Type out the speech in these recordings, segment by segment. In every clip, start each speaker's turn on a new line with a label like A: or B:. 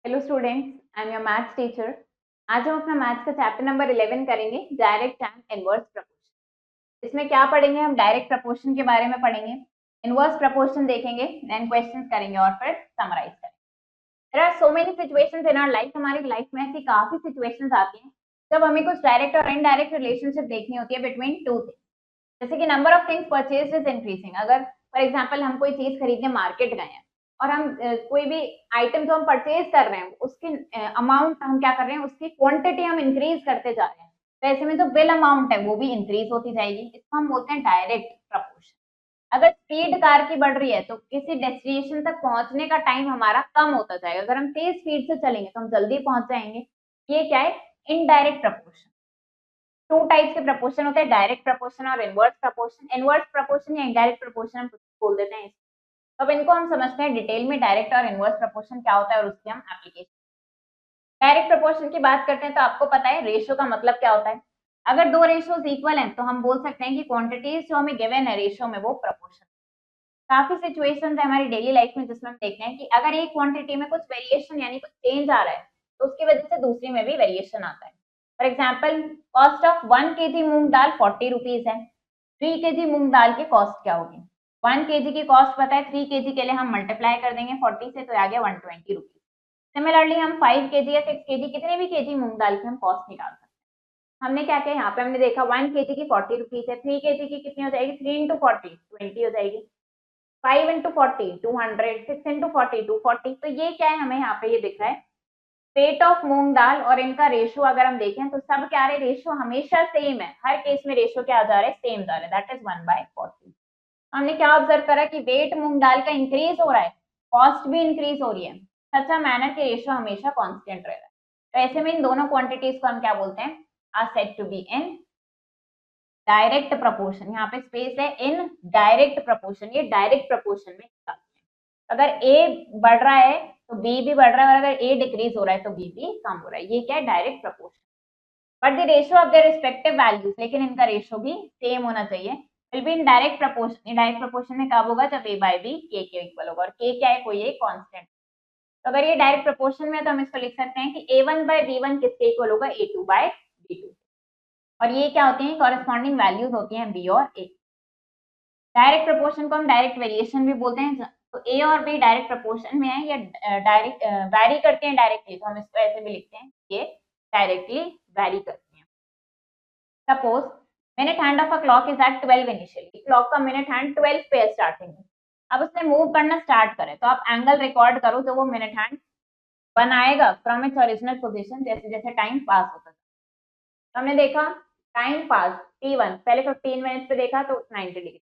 A: Hello students, I am your maths teacher. आज हम अपना मैथ्स का चैप्टर नंबर 11 करेंगे, डायरेक्ट एंड इनवर्स प्रपोर्शन। इसमें क्या पढ़ेंगे? हम डायरेक्ट प्रपोर्शन के बारे में पढ़ेंगे, इनवर्स प्रपोर्शन देखेंगे, देन क्वेश्चंस करेंगे और फिर समराइज करेंगे। There are so many situations in our life. हमारी लाइफ में ऐसी काफी सिचुएशंस आती हैं जब हमें कुछ डायरेक्ट और इनडायरेक्ट रिलेशनशिप देखनी होती है बिटवीन टू थिंग्स। जैसे कि number of things purchased is increasing. अगर फॉर एग्जांपल हम कोई चीज खरीदने मार्केट गए हैं और हम कोई भी आइटम जो हम परचेज कर रहे हैं उसकी अमाउंट हम क्या कर रहे हैं, उसकी क्वांटिटी हम इंक्रीज करते जा रहे हैं, तो ऐसे में जो बिल अमाउंट है वो भी इंक्रीज होती जाएगी। इसको हम बोलते हैं डायरेक्ट प्रपोर्शन। अगर स्पीड कार की बढ़ रही है तो किसी डेस्टिनेशन तक पहुंचने का टाइम हमारा कम होता जाएगा। अगर हम तेज स्पीड से चलेंगे तो हम जल्दी पहुंच जाएंगे। ये क्या है? Indirect proportion. टू टाइप्स के प्रपोर्शन होते हैं, डायरेक्ट प्रपोर्शन और इनवर्स प्रपोर्शन। इनवर्स प्रपोर्शन या इनडायरेक्ट प्रपोर्शन हम बोल देते हैं। अब इनको हम समझते हैं डिटेल में, डायरेक्ट और इनवर्स प्रपोर्शन क्या होता है और उसकी हम एप्लीकेशन। डायरेक्ट प्रपोर्शन की बात करते हैं तो आपको पता है रेशियो का मतलब क्या होता है। अगर दो रेशियोज इक्वल हैं तो हम बोल सकते हैं कि क्वांटिटीज जो हमें गिवन है रेशियो में वो प्रपोर्शन। काफी सिचुएशंस है हमारी डेली लाइफ में जिसमें हम देखते हैं कि अगर एक क्वांटिटी में कुछ वेरिएशन यानी कुछ चेंज आ रहा है तो उसकी वजह से दूसरी में भी वेरिएशन आता है। For example, cost of 1 kg moong dal 40 rupees है। 3 kg मूंग दाल की कॉस्ट क्या होगी? 1 kg की कॉस्ट पता है, 3 kg के लिए हम मल्टीप्लाई कर देंगे 40 से, तो आ गया 120 रुपीज। सिमिलरली हम 5 kg या 6 kg, कितने भी केजी मूंग दाल की हम कॉस्ट निकाल सकते हैं। हमने क्या किया, यहाँ पे हमने देखा 1 kg की 40 रुपीज है, 3 kg की कितनी हो जाएगी? 3 इंटू 40 20 हो जाएगी। 5 इंटू 40 200, 6 इंटू 40 240। तो ये क्या है, हमें यहाँ पे ये दिख रहा है वेट ऑफ मूंग दाल और इनका रेशियो। अगर हम देखें तो सब क्या रहे, रेशियो हमेशा सेम है। हर केस में रेशियो क्या जा रहा है? सेम जा रहा है, दैट इज 1/40। हमने क्या ऑब्जर्व करा कि वेट मूंग दाल का इंक्रीज हो रहा है, कॉस्ट भी इंक्रीज हो रही है। सच मैनर के रेशियो हमेशा कांस्टेंट रह रहा है। तो ऐसे में इन दोनों क्वांटिटीज को हम क्या बोलते हैं? Are said to be in direct proportion. यहाँ पे स्पेस है, इन डायरेक्ट प्रपोर्शन। ये डायरेक्ट प्रपोर्शन में अगर ए बढ़ रहा है तो बी भी बढ़ रहा है, और अगर ए डिक्रीज हो रहा है तो बी भी कम हो रहा है। ये क्या है? Direct proportion. But the ratio of their respective values, लेकिन इनका रेशियो भी सेम होना चाहिए, will be in direct proportion. Indirect proportion में कब होगा? जब ए बाय बी के के इक्वल होगा, और के क्या है? कोई एक कांस्टेंट। तो अगर ये डायरेक्ट प्रपोर्शन में है तो हम इसको लिख सकते हैं कि a1 बाय b1 किसके इक्वल होगा? a2 bye b2। और ये क्या होती है? कॉरेस्पॉन्डिंग वैल्यूज होती हैं b और a। डायरेक्ट प्रपोर्शन को हम डायरेक्ट वेरिएशन भी बोलते हैं। तो ए और बी डायरेक्ट प्रपोर्शन में है या डायरेक्ट वैरी करते हैं डायरेक्टली, तो हम इसको ऐसे भी लिखते हैं, ये डायरेक्टली वैरी करते हैं। Suppose minute hand of a clock is at 12 initially. Clock का मिनट हैंड 12 पे है स्टार्टिंग में। अब उसने मूव करना स्टार्ट करे तो आप एंगल रिकॉर्ड करो जो वो मिनट हैंड बनाएगा फ्रॉम इट्स ओरिजिनल पोजीशन जैसे जैसे टाइम पास होता है। तो हमने देखा टाइम पास t1 पहले 15 मिनट्स पे देखा तो 90 डिग्री,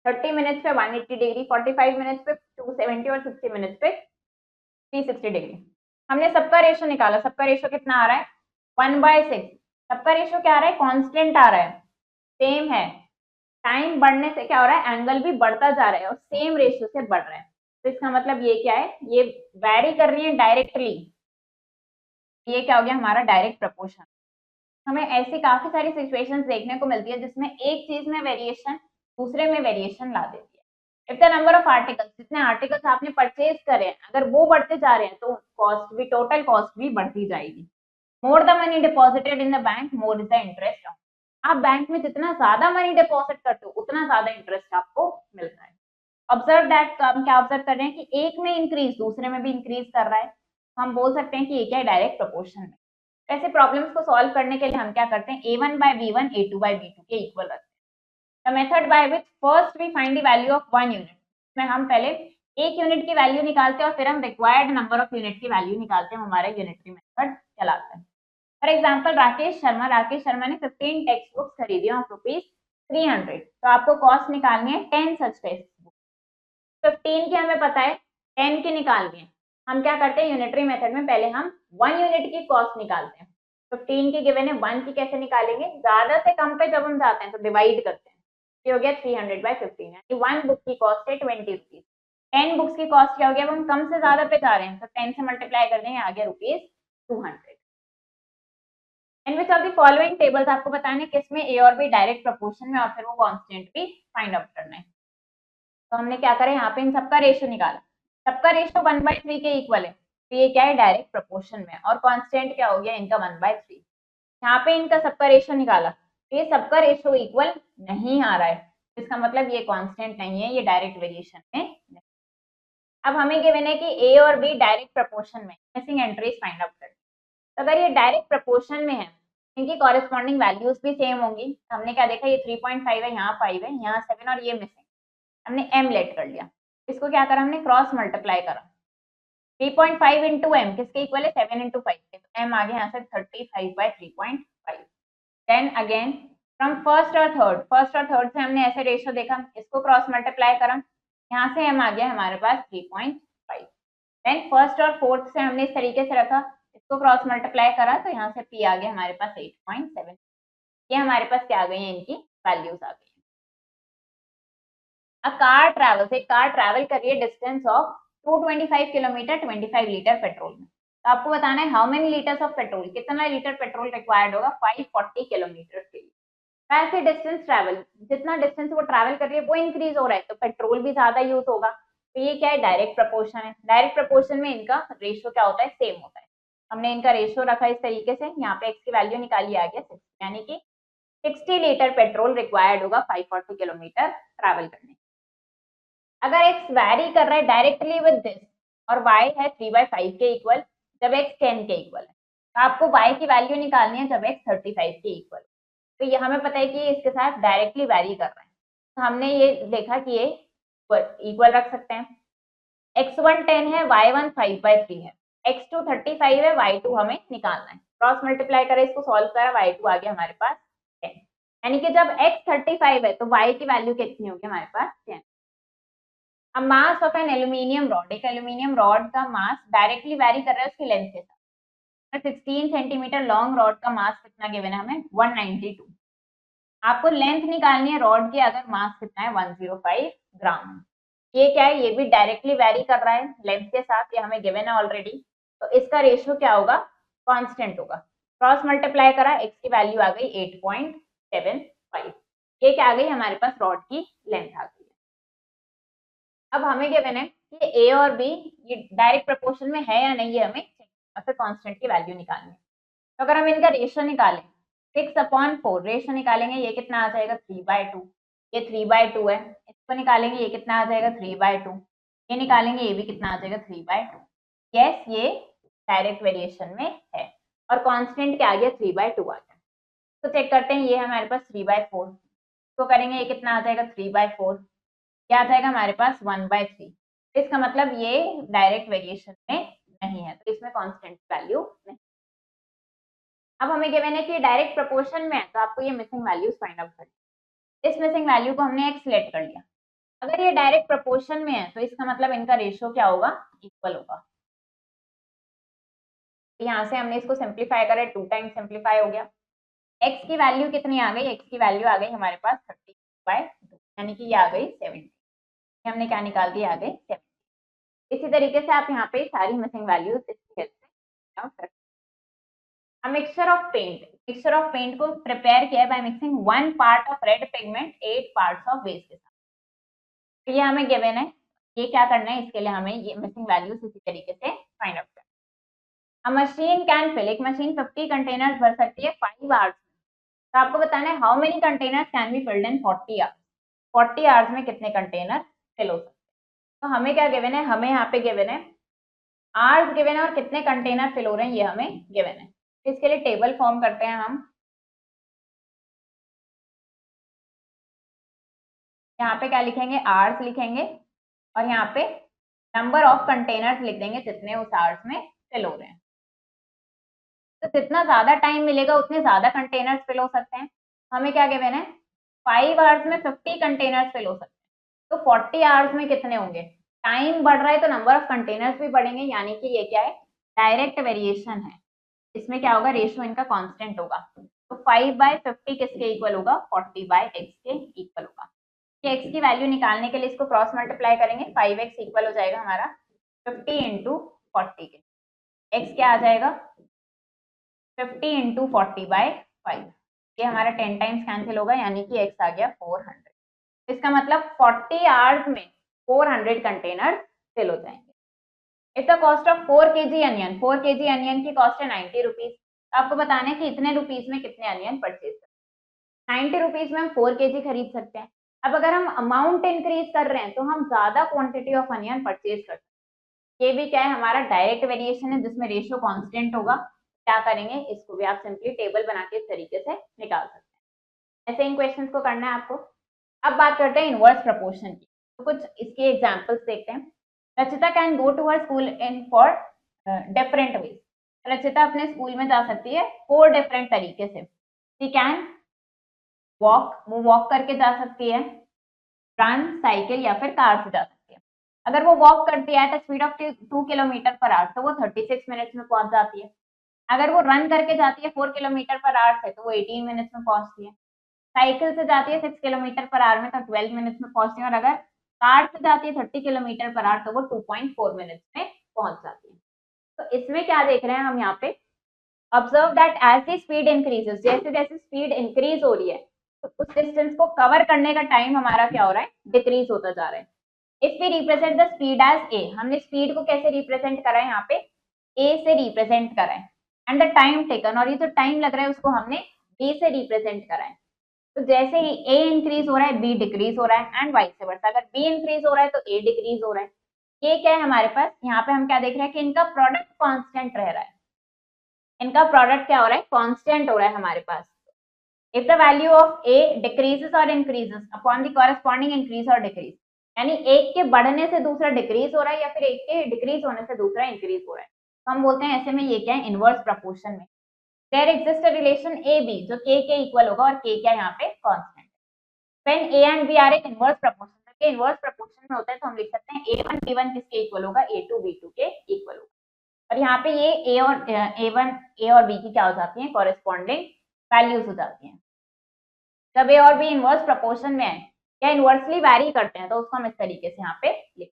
A: 30 मिनट्स पे 180 डिग्री, 45 मिनट्स पे 270 और 60 मिनट्स पे 360 डिग्री। हमने सबका रेशियो निकाला। सबका रेशियो कितना आ रहा है? 1/6। सबका रेशियो क्या आ रहा है? कांस्टेंट आ रहा है, सेम है। टाइम बढ़ने से क्या हो रहा है? एंगल भी बढ़ता जा रहा है और सेम रेशियो से बढ़ रहा है। तो इसका मतलब ये क्या है? ये वैरी कर रही है डायरेक्टली। ये क्या हो गया? हमारा डायरेक्ट प्रपोर्शन। हमें ऐसी काफी सारी सिचुएशंस देखने को मिलती है जिसमें एक चीज में वेरिएशन दूसरे में वेरिएशन ला देती है। If the number of articles, जितने आर्टिकल्स आपने परचेज करे हैं अगर वो बढ़ते जा रहे हैं तो कॉस्ट भी, टोटल कॉस्ट भी बढ़ती जाएगी। More the money deposited in the bank, more is the interest. आप बैंक में जितना ज्यादा मनी डिपॉजिट करते हो उतना ज्यादा इंटरेस्ट आपको मिलता है। ऑब्जर्व दैट, तो हम क्या ऑब्जर्व कर रहे हैं कि एक में इंक्रीज दूसरे में भी इंक्रीज कर रहा है। हम बोल सकते हैं कि ये क्या है? डायरेक्ट प्रोपोर्शन में। ऐसे प्रॉब्लम्स को सॉल्व करने के लिए हम क्या करते हैं? a1 by b1 a2 by b2 के इक्वल रखते हैं। The method by which first we find the value of 1 unit, इसमें हम पहले एक यूनिट की वैल्यू निकालते हैं और फिर हम रिक्वायर्ड नंबर ऑफ यूनिट की वैल्यू निकालते हैं। हमारा यूनिटरी मेथड कहलाता है। फॉर एग्जाम्पल राकेश शर्मा ने 15 टेक्स्ट बुक्स खरीदी ऑफ ₹300। तो आपको कॉस्ट निकालनी है 10 सच टेक्स्ट बुक। 15 की हमें पता है, 10 की निकालनी है। हम क्या करते हैं? यूनिटरी मेथड में पहले हम 1 यूनिट की कॉस्ट निकालते हैं। 15 की गिवन है, 1 की कैसे निकालेंगे? ज्यादा से कम पे जब हम जाते हैं तो डिवाइड करते हैं। ये हो गया 300/15, यानी 1 बुक की कॉस्ट है 20 रुपीज। 10 बुक्स की कॉस्ट क्या हो गया? अब हम कम से ज्यादा पे जा रहे हैं तो 10 से मल्टीप्लाई कर देंगे, आ गया ₹200। In which of the following tables, आपको बताना है किसमें ए और बी डायरेक्ट प्रोपोर्शन में और फिर वो कांस्टेंट भी फाइंड आउट करना है। तो हमने क्या करा? यहाँ पे इन सबका रेशियो निकाला। सबका रेशियो 1/3 के इक्वल है। तो ये क्या है, डायरेक्ट प्रोपोर्शन में, और कांस्टेंट क्या हो गया इनका 1/3। यहाँ पे इनका सबका रेशो निकाला, तो ये सबका रेशो इक्वल नहीं आ रहा है, इसका मतलब ये कांस्टेंट नहीं है, ये डायरेक्ट वेरिएशन में नहीं। अब हमें गिवन है कि ए और बी डायरेक्ट प्रोपोर्शन में, मिसिंग एंट्रीज फाइंड आउट करनी। तो अगर ये डायरेक्ट प्रोपोर्शन में है, इनकी कॉरेस्पॉन्डिंग वैल्यूज भी सेम होंगी। हमने क्या देखा, ये 3.5 है, यहाँ 5 है, यहाँ 7 और ये मिसिंग, हमने m लेट कर लिया। इसको क्या करा हमने, क्रॉस मल्टीप्लाई करा। 3.5 इंटू एम किसके इक्वल है, 7 इंटू 5 के, तो m आ गया यहाँ से 35/3.5। देन अगेन फ्रॉम फर्स्ट और थर्ड से हमने ऐसे रेशियो देखा, इसको क्रॉस मल्टीप्लाई करा, यहाँ से m आ गया हमारे पास 3.5। देन फर्स्ट और फोर्थ से हमने इस तरीके से रखा, इसको क्रॉस मल्टीप्लाई करा, तो यहाँ से p आ गया हमारे पास 8.7। ये हमारे पास क्या आ गई है, इनकी वैल्यूज आ गई। एक कार ट्रैवल कर रही है distance of 225 kilometre 25 litre petrol में। तो आपको बताना है how many litres of petrol, कितना लीटर पेट्रोल रिक्वायर्ड होगा 540 किलोमीटर के लिए। तो ऐसे डिस्टेंस ट्रैवल, जितना डिस्टेंस वो ट्रैवल कर रही है वो इंक्रीज हो रहा है, तो पेट्रोल भी ज्यादा यूज होगा। तो ये क्या है, डायरेक्ट प्रपोर्शन है। डायरेक्ट प्रपोर्शन में इनका रेशियो क्या होता है, सेम होता है। हमने इनका रेशियो रखा इस तरीके से, यहाँ पे x की वैल्यू निकाली आ गया 6, यानी कि 60 लीटर पेट्रोल रिक्वायर्ड होगा 540 किलोमीटर ट्रैवल करने। अगर x वैरी कर रहा है डायरेक्टली विद दिस और y है 3/5 के इक्वल, जब x 10 के इक्वल है, तो आपको y की वैल्यू निकालनी है जब x 35 के इक्वल। तो ये हमें पता है कि इसके साथ डायरेक्टली वैरी कर रहा है, तो हमने ये देखा कि ये इक्वल रख सकते हैं। x1 10 है, y1 5/3 है, x2 35 है, y2 हमें निकालना है। क्रॉस मल्टीप्लाई करें, इसको सॉल्व करा, y2 आ गया हमारे पास 10, यानी कि जब x 35 है तो y की वैल्यू कितनी होगी हमारे पास 10। अब mass of an aluminium rod, एक एल्यूमिनियम रॉड का मास डायरेक्टली वैरी कर रहा है उसकी लेंथ के साथ। 16 सेंटीमीटर लॉन्ग रॉड का मास कितना गिवन है हमें, 192। आपको लेंथ निकालनी है रॉड की, अगर मास कितना है 105 ग्राम। ये क्या है, ये भी डायरेक्टली वैरी कर रहा है लेंथ के साथ, ये हमें गिवन है ऑलरेडी। तो इसका रेशियो क्या होगा, कांस्टेंट होगा। क्रॉस मल्टीप्लाई करा, x की वैल्यू आ गई 8.75। ये क्या आ गई हमारे पास, रॉड की लेंथ आ गई। अब हमें गिवन है कि a और b ये डायरेक्ट प्रोपोर्शन में है या नहीं, ये हमें और फिर कांस्टेंट की वैल्यू निकालनी है। तो अगर हम इनका रेशियो निकालें 6/4 रेशियो निकालेंगे, ये कितना आ जाएगा 3/2, ये 3/2 है। इसको निकालेंगे, ये कितना आ जाएगा 3/2, ये निकालेंगे, ये भी कितना आ जाएगा 3/2। यस, ये डायरेक्ट वेरिएशन में है, और कांस्टेंट क्या आ गया 3/2 आ गया। तो चेक करते हैं, ये हमारे पास 3/4, इसको करेंगे, ये कितना आ जाएगा 3/4, क्या आ जाएगा हमारे पास 1/3। तो इसका मतलब ये डायरेक्ट वेरिएशन में नहीं है, तो इसमें कांस्टेंट वैल्यू नहीं। अब हमें गिवन है कि डायरेक्ट प्रोपोर्शन में है, तो आपको ये मिसिंग वैल्यूज फाइंड आउट करनी। इस मिसिंग वैल्यू को हमने x लेट कर लिया। अगर ये डायरेक्ट प्रोपोर्शन में है तो इसका मतलब इनका रेशियो क्या होगा, इक्वल होगा। यहाँ से हमने इसको सिंप्लीफाई करा, 2 टाइम्स सिंप्लीफाई हो गया। x की वैल्यू कितनी आ गई, x की वैल्यू आ गई हमारे पास 30/2, यानी कि ये आ गई 70। हमने क्या निकाल दिया, आ गई 70। इसी तरीके से आप यहाँ पे सारी मिसिंग वैल्यूज इसकी हेल्प से आउट कर। मिक्सचर ऑफ पेंट को प्रिपेयर किया by mixing 1 part of red pigment 8 parts of base के साथ। तो ये हमें गिवन है, ये क्या करना है, इसके लिए हमें ये मिसिंग वैल्यूज इसी तरीके से फाइंड आउट करना। अ मशीन कैन फिल, एक मशीन 50 कंटेनर्स भर सकती है 5 आवर्स में। तो आपको बताना है how many containers can be filled in 40 hours, 40 hours में कितने कंटेनर फिल हो सकते हैं। तो हमें क्या गिवन है, हमें यहाँ पे गिवन है आवर्स गिवन है और कितने कंटेनर फिल हो रहे हैं ये हमें गिवन है। तो इसके लिए टेबल फॉर्म करते हैं हम। यहाँ पे क्या लिखेंगे, आवर्स लिखेंगे, और यहाँ पे नंबर ऑफ कंटेनर्स लिख देंगे जितने उस आवर्स में फिल हो रहे हैं। तो जितना ज्यादा टाइम मिलेगा उतने ज्यादा कंटेनर्स फिल हो सकते हैं। हमें क्या गिवन है, 5 आवर्स में 50 कंटेनर्स फिल हो सकते हैं। तो 40 आवर्स में कितने होंगे, टाइम बढ़ रहा है तो नंबर ऑफ कंटेनर्स भी बढ़ेंगे, यानी कि ये क्या है, डायरेक्ट वेरिएशन है। इसमें क्या होगा, रेशियो इनका कांस्टेंट होगा। तो 5/50 किसके इक्वल होगा, 40/x के इक्वल होगा। कि x की वैल्यू निकालने के लिए इसको क्रॉस मल्टीप्लाई करेंगे, 5x इक्वल हो जाएगा हमारा 50 इंटू 40 के। x क्या आ जाएगा 50 इंटू 40/5, ये हमारा 10 टाइम्स कैंसिल होगा, यानी कि x आ गया 400। इसका मतलब 40 आवर्स में 400 कंटेनर फिल हो जाएंगे। If the cost of 4 kg onion की कॉस्ट है 90 रुपीज, आपको बताना है कि इतने रुपीज में कितने अनियन परचेज कर, 90 रुपीज में हम 4 kg खरीद सकते हैं। अब अगर हम अमाउंट इंक्रीज कर रहे हैं तो हम ज्यादा क्वांटिटी ऑफ अनियन परचेज कर सकते हैं। ये भी क्या है, हमारा डायरेक्ट वेरिएशन है जिसमें रेशियो कांस्टेंट होगा। क्या करेंगे, इसको भी आप सिंपली टेबल बना के इस तरीके से निकाल सकते हैं। ऐसे इन क्वेश्चंस को करना है आपको। अब बात करते हैं इनवर्स प्रपोर्शन की, तो कुछ इसके एग्जांपल्स देखते हैं। Rachita can go to her school in four different ways. Rachita अपने स्कूल में जा सकती है 4 डिफरेंट तरीके से। शी कैन वॉक, वो वॉक करके जा सकती है, रन, साइकिल या फिर कार से जा सकती है। अगर वो वॉक करती है at speed of 2 kilometre per hour तो वो 36 मिनट्स में पहुंच जाती है। अगर वो रन करके जाती है 4 किलोमीटर पर आवर से तो वो 18 मिनट्स में पहुंचती है। साइकिल से जाती है 6 किलोमीटर पर आवर में तो 12 मिनट्स में पहुंचती है। और अगर कार से जाती है 30 किलोमीटर पर आवर तो वो 2.4 मिनट्स में पहुंच जाती है। तो इसमें क्या देख रहे हैं हम यहाँ पे, observe that as the speed increases, जैसे जैसे स्पीड इंक्रीज हो रही है तो उस डिस्टेंस को कवर करने का टाइम हमारा क्या हो रहा है, डिक्रीज होता जा रहा है। If we represent the speed as a, हमने स्पीड को कैसे रिप्रेजेंट करा है, यहाँ पे ए से रिप्रेजेंट करा है। एंड द टाइम टेकन, और ये जो टाइम लग रहा है उसको हमने बी से रिप्रेजेंट करा है। तो जैसे ही ए इंक्रीज हो रहा है बी डिक्रीज हो रहा है एंड वाइस वर्सा। अगर बी इंक्रीज हो रहा है तो ए डिक्रीज हो रहा है। ये क्या है हमारे पास, यहाँ पे हम क्या देख रहे हैं कि इनका प्रोडक्ट कांस्टेंट रह रहा है। इनका प्रोडक्ट क्या हो रहा है, कांस्टेंट हो रहा है हमारे पास। If the value of A decreases और increases upon the corresponding increase और डिक्रीज, यानी एक के बढ़ने से दूसरा डिक्रीज हो रहा है या फिर एक के डिक्रीज होने से दूसरा इंक्रीज हो रहा है, तो हम बोलते हैं ऐसे में ये क्या है, इनवर्स प्रपोर्शन में there exist a relation a b जो के इक्वल होगा, और के क्या यहाँ पे constant. When a and b are in inverse proportion, जब इनवर्स प्रपोर्शन में होता है तो हम लिख सकते हैं a1 b1 किसके इक्वल होगा, a2 b2 के इक्वल होगा। और यहाँ पे ये ए और बी की क्या हो जाती है, कॉरेस्पॉन्डिंग वैल्यूज हो जाती हैं। जब ए और बी इनवर्स प्रपोर्शन में है या इनवर्सली वैरी करते हैं तो उसको हम इस तरीके से यहाँ पे लिखते हैं।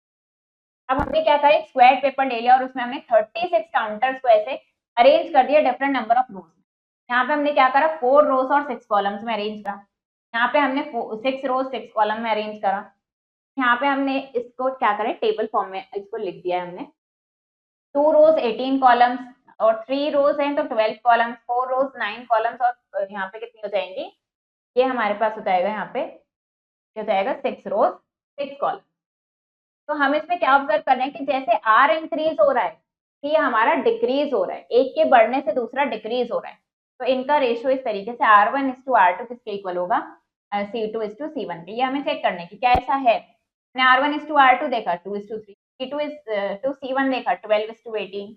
A: अब हमने क्या करा, स्क्वायर पेपर ले लिया और उसमें हमने 36 काउंटर्स को ऐसे अरेंज कर दिया डिफरेंट नंबर ऑफ रोज में। यहाँ पे हमने क्या करा, 4 रोज और 6 कॉलम्स में अरेंज करा। यहाँ पे हमने 6 रोज 6 कॉलम में अरेंज करा। यहाँ पे हमने इसको क्या करें, टेबल फॉर्म में इसको लिख दिया है हमने। 2 रोज 18 कॉलम्स और 3 रोज हैं तो 12 कॉलम्स, 4 रोज 9 कॉलम्स और यहाँ पे कितनी हो जाएंगी, ये हमारे पास हो जाएगा यहाँ पे हो जाएगा 6 रोज 6 कॉलम। तो हम इसमें क्या ऑब्जर्व कर रहे हैं कि जैसे आर इंक्रीज हो रहा है तो ये हमारा डिक्रीज हो रहा है, एक के बढ़ने से दूसरा डिक्रीज हो रहा है। तो इनका रेशियो इस तरीके से R1:R2 किसके इक्वल होगा, C2:C1 के। ये हमें चेक करने की क्या ऐसा है, हमने R1:R2 देखा 2:3, C2:C1 देखा 12:18,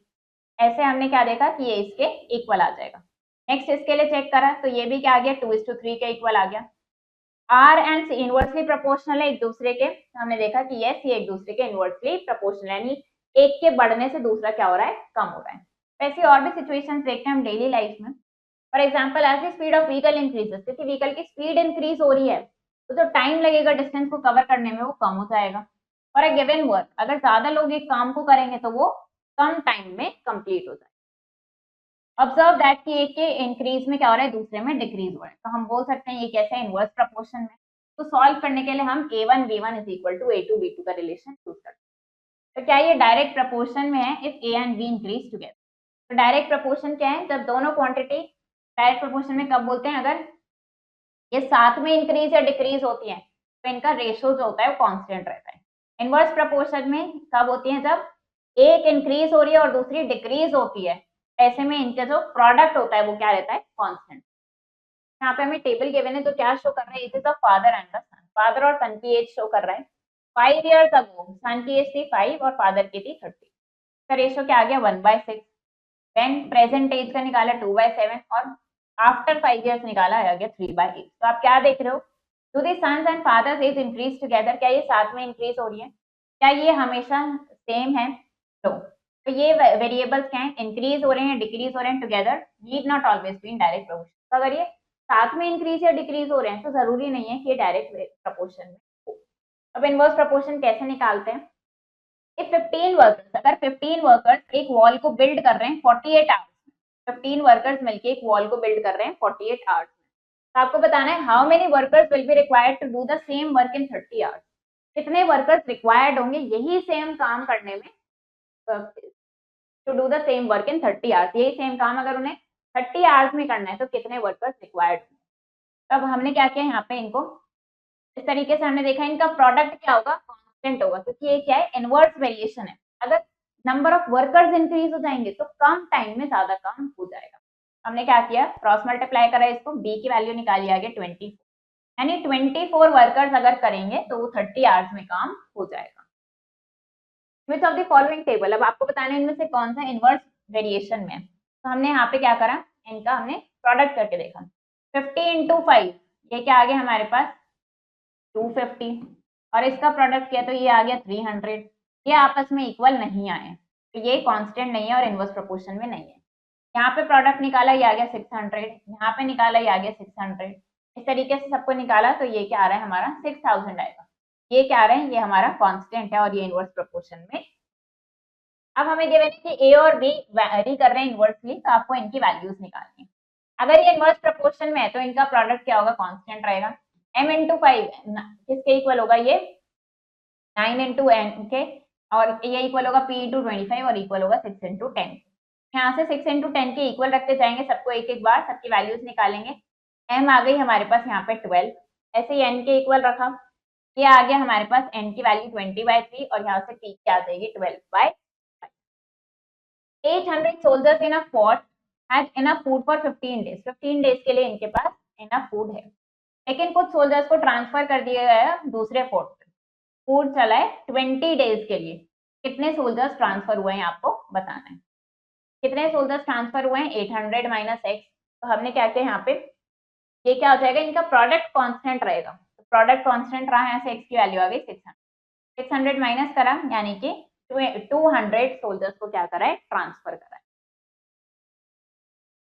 A: ऐसे हमने क्या देखा कि ये इसके इक्वल आ जाएगा। नेक्स्ट इसके लिए चेक करा तो ये भी क्या आ गया, 2:3 के इक्वल आ गया। R and c inversely proportional है एक दूसरे के, हमने देखा कि यस ये एक दूसरे के इनवर्सली प्रोपोर्शनल, यानी एक के बढ़ने से दूसरा क्या हो रहा है, कम हो रहा है। ऐसी और भी सिचुएशंस देखते हैं हम डेली लाइफ में। For example as the speed of vehicle increases, क्योंकि व्हीकल की स्पीड इंक्रीज हो रही है तो जो टाइम लगेगा डिस्टेंस को कवर करने में वो कम हो जाएगा। फॉर अ गिवन वर्क, अगर ज्यादा लोग एक काम को करेंगे तो वो कम टाइम में कंप्लीट हो जाएगा। ऑब्जर्व दैट कि एक के इंक्रीज में क्या हो रहा है, दूसरे में डिक्रीज हो रहा है। तो हम बोल सकते हैं ये कैसे है, इनवर्स प्रपोर्शन में। तो सॉल्व करने के लिए हम a1 b1 is equal to a2 b2 का रिलेशन यूज करते हैं। तो क्या ये डायरेक्ट प्रपोर्शन में है if a and b increase together. तो डायरेक्ट प्रपोर्शन क्या है, जब दोनों क्वांटिटी डायरेक्ट प्रपोर्शन में कब बोलते हैं, अगर ये साथ में इंक्रीज या डिक्रीज होती है तो इनका रेशियो जो होता है वो कांस्टेंट रहता है। इनवर्स प्रपोर्शन में कब होती है, जब एक इंक्रीज हो रही है और दूसरी डिक्रीज होती है, ऐसे में इनका जो प्रोडक्ट होता है वो क्या रहता है, कांस्टेंट। यहाँ पे हमें टेबल गिवन है तो क्या शो कर रहा है, it is the father and the son, father और सन की एज शो कर रहा है। 5 years अगो सन की एज थी 5 और फादर की थी 30। का रेशियो क्या आ गया, 1/6। देन प्रेजेंट एज का निकाला 2/7 और आफ्टर 5 years निकाला आ गया 3/8। तो आप क्या देख रहे हो, do the sons and fathers age increase together, क्या ये साथ में इंक्रीज हो रही है, क्या ये हमेशा सेम है। तो ये वेरिएबल्स क्या है, इंक्रीज हो रहे हैं डिक्रीज हो रहे हैं together, need not always be in direct proportion. तो अगर ये साथ में इंक्रीज या डिक्रीज हो रहे हैं तो जरूरी नहीं है कि ये डायरेक्ट प्रपोर्शन में हो। अब इनवर्स प्रपोर्शन कैसे निकालते हैं, इफ 15 वर्कर्स, अगर 15 वर्कर्स एक वॉल को बिल्ड कर रहे हैं 48 आवर्स, 15 वर्कर्स मिलकर एक वॉल को बिल्ड कर रहे हैं 48 आवर्स में, तो आपको बताना है how many workers will be required to do the same work in 30 hours. कितने वर्कर्स रिक्वायर्ड होंगे यही सेम काम करने में to do the same work in 30 hours. यही सेम काम अगर उन्हें 30 आवर्स में करना है तो कितने वर्कर्स रिक्वायर्ड। तब हमने क्या किया यहाँ पे इनको इस तरीके से हमने देखा इनका प्रोडक्ट क्या होगा, कांस्टेंट होगा, क्योंकि ये क्या है, इनवर्स वेरिएशन है। अगर नंबर ऑफ वर्कर्स इंक्रीज हो जाएंगे तो कम टाइम में ज्यादा काम हो जाएगा। हमने क्या किया, क्रॉस मल्टीप्लाई करा, इसको बी की वैल्यू निकाली आगे 24, यानी 24 वर्कर्स अगर करेंगे तो वो 30 आवर्स में काम हो जाएगा। विच ऑफ द फॉलोइंग टेबल, अब आपको बताना है इनमें से कौन सा इनवर्स वेरिएशन में है। तो हमने यहाँ पे क्या करा, इनका हमने प्रोडक्ट करके देखा। 50 इंटू 5 ये क्या आ गया हमारे पास 250, और इसका प्रोडक्ट किया तो ये आ गया 300। ये आपस में इक्वल नहीं आए, तो ये कांस्टेंट नहीं है और इनवर्स प्रोपोर्शन में नहीं है। यहाँ पे प्रोडक्ट निकाला, ये आ गया 600, यहाँ पे निकाला, ये आ गया 600। इस तरीके से सबको निकाला तो ये क्या आ रहा है हमारा 6000 आएगा। ये क्या आ रहा है, ये हमारा कांस्टेंट है और ये इनवर्स प्रोपोर्शन में। अब हमें गिवन है कि ए और बी वैरी कर रहे हैं इनवर्सली, तो आपको इनकी वैल्यूज निकालनी है। अगर ये इनवर्स प्रोपोर्शन में है तो इनका प्रोडक्ट क्या होगा, कांस्टेंट रहेगा। m इंटू 5 किसके इक्वल होगा, ये 9 इंटू n के, और ये इक्वल होगा p इंटू 25 और इक्वल होगा 6 इंटू 10। यहाँ से 6 इंटू 10 के इक्वल रखते जाएंगे, सबको एक एक बार सबकी वैल्यूज निकालेंगे। m आ गई हमारे पास यहाँ पे 12, ऐसे ही n के इक्वल रखा, ये आ गया हमारे पास n की वैल्यू 20/3 और यहाँ से p की आ जाएगी 12/5। 800 soldiers in a fort had enough food for 15 days। 15 days के लिए इनके पास इनफ फूड है, लेकिन कुछ सोल्जर्स को ट्रांसफर कर दिया गया है दूसरे फोर्ट पे। फूड चला है 20 डेज के लिए। कितने सोल्जर्स ट्रांसफर हुए हैं आपको बताना है। कितने सोल्जर्स ट्रांसफर हुए हैं, 800 माइनस एक्स। तो हमने क्या किया यहाँ पे, ये क्या हो जाएगा, इनका प्रोडक्ट कांस्टेंट रहेगा। तो प्रोडक्ट कांस्टेंट रहा है, यहाँ से एक्स की वैल्यू आ गई 600। 600 माइनस करा, यानी कि 200 सोल्जर्स को क्या करा है, ट्रांसफर करा है।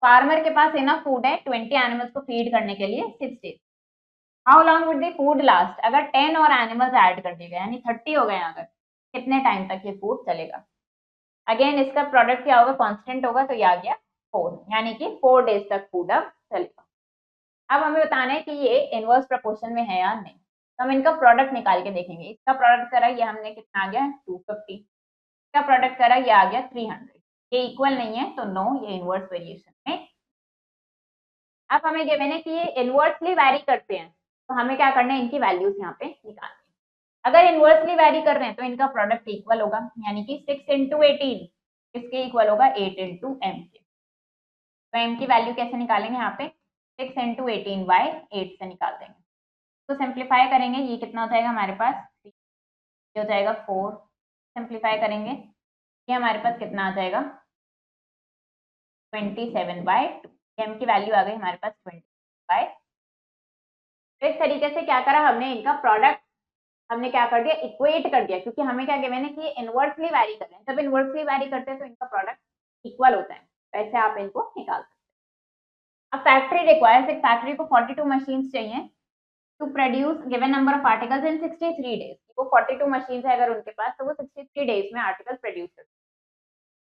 A: फार्मर के पास इनफ फूड है 20 एनिमल्स को फीड करने के लिए 6 days. How long would the food last, अगर 10 और एनिमल्स ऐड कर दिए गए यानी 30 हो गए, अगर कितने टाइम तक ये फूड चलेगा। अगेन इसका प्रोडक्ट क्या होगा, कांस्टेंट होगा, तो ये आ गया 4, यानी कि 4 डेज तक फूड अब चलेगा। अब हमें बताना है कि ये इनवर्स प्रोपोर्शन में है या नहीं, तो हम इनका प्रोडक्ट निकाल के देखेंगे। इसका प्रोडक्ट करा, ये हमने कितना आ गया 250, इसका प्रोडक्ट करा, ये आ गया 300। ये इक्वल नहीं है तो नो, ये इनवर्स वेरिएशन में। अब हमें गिवन है कि ये इनवर्सली वैरी करते हैं, तो हमें क्या करना है, इनकी वैल्यूज यहाँ पे निकालनी है। अगर इनवर्सली वैरी कर रहे हैं तो इनका प्रोडक्ट इक्वल होगा, यानी कि 6 इंटू 18 इसके इक्वल होगा 8 इंटू एम के। तो एम की वैल्यू कैसे निकालेंगे, यहाँ पे 6 इंटू 18/8 से निकाल देंगे। तो सिंप्लीफाई करेंगे, ये कितना हो जाएगा हमारे पास, ये हो जाएगा 4। सिंप्लीफाई करेंगे, ये हमारे पास कितना आ जाएगा 27/2। एम की वैल्यू आ गई हमारे पास 20/। तो इस तरीके से क्या करा हमने, इनका प्रोडक्ट हमने क्या कर दिया, इक्वेट कर दिया, क्योंकि हमें क्या गिवन है कि ये इनवर्सली वैरी कर रहे हैं। जब इनवर्सली वैरी करते हैं तो इनका प्रोडक्ट इक्वल होता है, वैसे आप इनको निकाल सकते हैं। अब फैक्ट्री रिक्वायर्स, एक फैक्ट्री को 42 मशीन्स चाहिए to produce given number of articles in 63 days. वो 42 मशीन्स है अगर उनके पास, तो वो 63 डेज में आर्टिकल प्रोड्यूस करते हैं।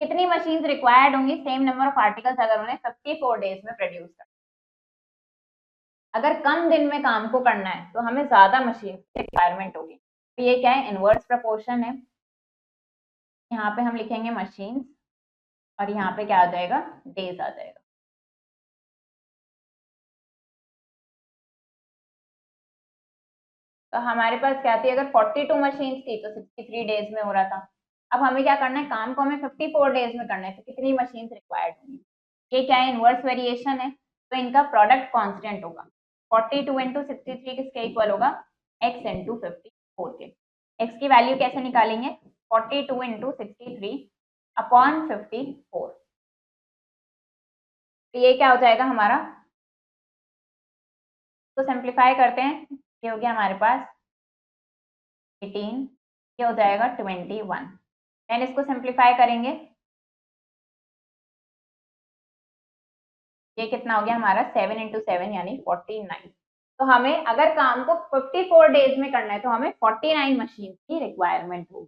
A: कितनी मशीन्स रिक्वायर्ड होंगी, सेम नंबर ऑफ आर्टिकल्स अगर उन्हें 54 डेज में प्रोड्यूस करना। अगर कम दिन में काम को करना है तो हमें ज्यादा मशीन की रिक्वायरमेंट होगी। तो ये क्या है, इनवर्स प्रोपोर्शन है। यहाँ पे हम लिखेंगे मशीन्स और यहाँ पे क्या आ जाएगा, डेज आ जाएगा। तो हमारे पास क्या थी, अगर 42 मशीन्स थी तो 63 डेज में हो रहा था। अब हमें क्या करना है, काम को हमें 54 डेज में करना है, तो कितनी मशीन्स रिक्वायर्ड होंगी। ये क्या है, इनवर्स वेरिएशन है, तो इनका प्रोडक्ट कांस्टेंट होगा। 42 इंटू 63 किसके इक्वल होगा, x इंटू 54 के। x की वैल्यू कैसे निकालेंगे, 42 इंटू 63 अपॉन 54। तो ये क्या हो जाएगा हमारा, तो सिंप्लीफाई करते हैं, ये हो गया हमारे पास 18, ये हो जाएगा 21। देन इसको सिंप्लीफाई करेंगे, ये कितना हो गया हमारा 7 इंटू 7 यानी 49। तो हमें अगर काम को 54 डेज में करना है तो हमें 49 मशीन की रिक्वायरमेंट होगी।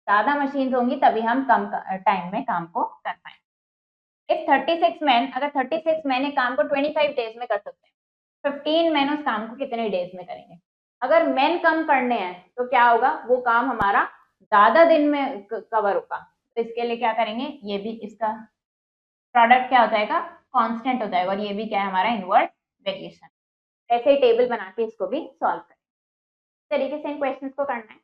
A: ज्यादा मशीन होंगी तभी हम कम टाइम में काम को कर पाएंगे। इफ 36 मैन, अगर 36 मैन एक काम को 25 डेज में कर सकते हैं, 15 मैन उस काम को कितने डेज में करेंगे। अगर मैन कम करने हैं तो क्या होगा, वो काम हमारा ज़्यादा दिन में कवर होगा, तो इसके लिए क्या करेंगे, ये भी इसका प्रोडक्ट क्या हो जाएगा, कांस्टेंट हो जाएगा, और ये भी क्या है हमारा इनवर्स वेरिएशन। ऐसे ही टेबल बना के इसको भी सॉल्व करें। इस तरीके से इन क्वेश्चंस को करना है।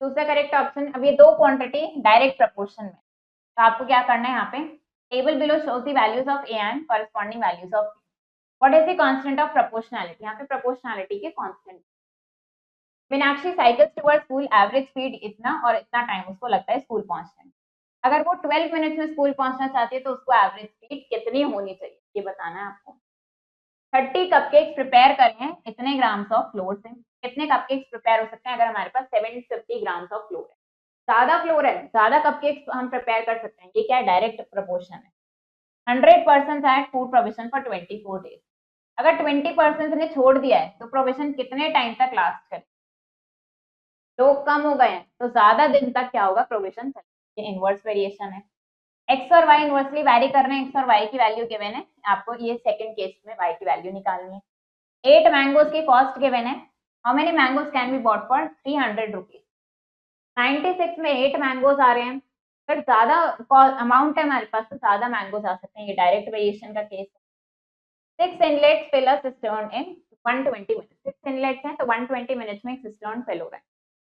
A: दूसरा करेक्ट ऑप्शन, अब ये दो क्वांटिटी डायरेक्ट प्रपोर्शन में, तो आपको क्या करना है, यहाँ पे table below shows the values of A and corresponding values of what is the constant of proportionality, यहाँ पे प्रोपोर्शनैलिटी के constant. Meenakshi cycles towards school, average speed इतना और इतना टाइम उसको लगता है स्कूल पहुंचने में। अगर वो 12 मिनट्स में स्कूल पहुंचना चाहती है तो उसको एवरेज स्पीड कितनी होनी चाहिए, ये बताना है आपको। 30 कपकेक्स प्रिपेयर करें इतने ग्राम्स ऑफ फ्लोर से, कितने कपकेक्स प्रिपेयर हो सकते हैं अगर हमारे पास 750 ग्राम्स ऑफ फ्लोर है। ज्यादा फ्लोर है, ज्यादा कपकेक्स हम प्रिपेयर कर सकते हैं, ये क्या है, डायरेक्ट प्रोपोर्शन है। 100% है फूड प्रोविजन फॉर 24 डेज, अगर 20% ने छोड़ दिया है तो प्रोविजन कितने टाइम तक लास्ट करे, लोग कम हो गए हैं तो ज्यादा दिन तक क्या होगा, प्रोविजन चलेगा। ये इनवर्स वेरिएशन है। एक्स और वाई इनवर्सली वैरी कर रहे हैं, एक्स और वाई की वैल्यू गिवन है, आपको ये सेकंड केस में वाई की वैल्यू निकालनी है। 8 मैंगोज की कॉस्ट गिवन है, how many mangoes can be bought for 300 rupees. 96 में 8 मैंगोज आ रहे हैं, अगर ज्यादा अमाउंट है हमारे पास तो ज्यादा मैंगोज आ सकते हैं, ये डायरेक्ट वेरिएशन का केस है। 6 inlets fill a cistern in 120 minutes, 6 inlets हैं तो 120 मिनट्स में एक सिस्टर्न फिल हो रहा है।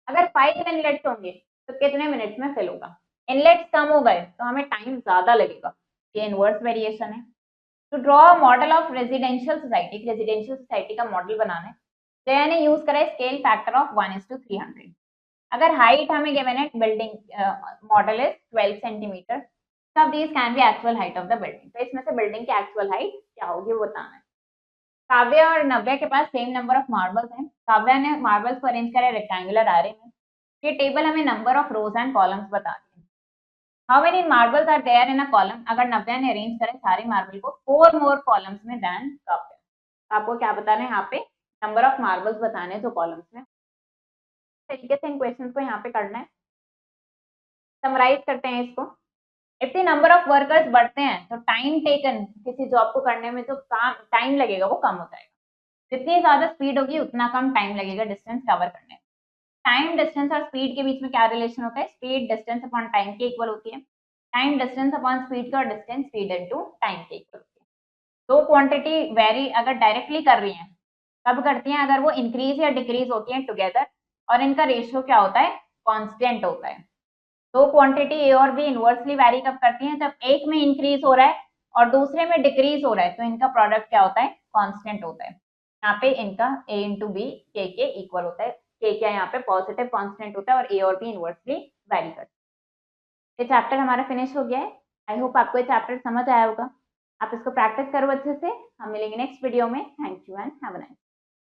A: अगर 5 इनलेट्स होंगे तो कितने मिनट्स में फिल होगा, इनलेट्स कम हो गए तो हमें टाइम ज्यादा लगेगा, ये इनवर्स वेरिएशन है। To draw model of residential society, residential society का मॉडल बनाना है, जया ने यूज करा है स्केल फैक्टर ऑफ 1:300। अगर हाइट हमें गिवन है, बिल्डिंग मॉडल इज 12 सेंटीमीटर, सब these can be actual height of the building, तो इसमें से बिल्डिंग की एक्चुअल हाइट क्या होगी वो बताना है। काव्या और नव्या के पास सेम नंबर ऑफ मार्बल्स हैं, काव्या ने मार्बल्स को अरेंज करा रेक्टेंगुलर आरे में, ये टेबल हमें number of rows and columns बता दी। How many marbles are there in a column, अगर नव्या ने अरेंज करे सारे मार्बल को 4 मोर कॉलम्स में देन काव्या, आपको क्या बताना है, यहाँ पे नंबर ऑफ मार्बल्स बताने हैं जो कॉलम्स में। तरीके से इन क्वेश्चंस को यहाँ पे करना है। समराइज करते हैं इसको। If the number of workers बढ़ते हैं तो टाइम टेकन किसी जॉब को करने में जो काम टाइम लगेगा वो कम हो जाएगा, जितनी ज्यादा स्पीड होगी उतना कम टाइम लगेगा डिस्टेंस कवर करने में। टाइम डिस्टेंस और स्पीड के बीच में क्या रिलेशन होता है, स्पीड डिस्टेंस अपॉन टाइम के इक्वल होती है, टाइम डिस्टेंस अपॉन स्पीड का, और डिस्टेंस स्पीड इनटू टाइम के इक्वल होती है। दो क्वांटिटी वेरी अगर डायरेक्टली कर रही हैं कब करती हैं, अगर वो इंक्रीज या डिक्रीज होती हैं टुगेदर, और इनका रेशियो क्या होता है, कांस्टेंट होता है। दो क्वांटिटी ए और बी इनवर्सली वैरी कब करती हैं, जब एक में इंक्रीज हो रहा है और दूसरे में डिक्रीज हो रहा है, तो इनका प्रोडक्ट क्या होता है, कांस्टेंट होता है। यहाँ पे इनका ए इंटू बी के इक्वल होता है, के क्या यहाँ पे पॉजिटिव कांस्टेंट होता है और ए और बी इनवर्सली वैरी करते हैं। ये चैप्टर हमारा फिनिश हो गया है। आई होप आपको ये चैप्टर समझ आया होगा, आप इसको प्रैक्टिस करो अच्छे से। हम मिलेंगे नेक्स्ट वीडियो में। Thank you and have a nice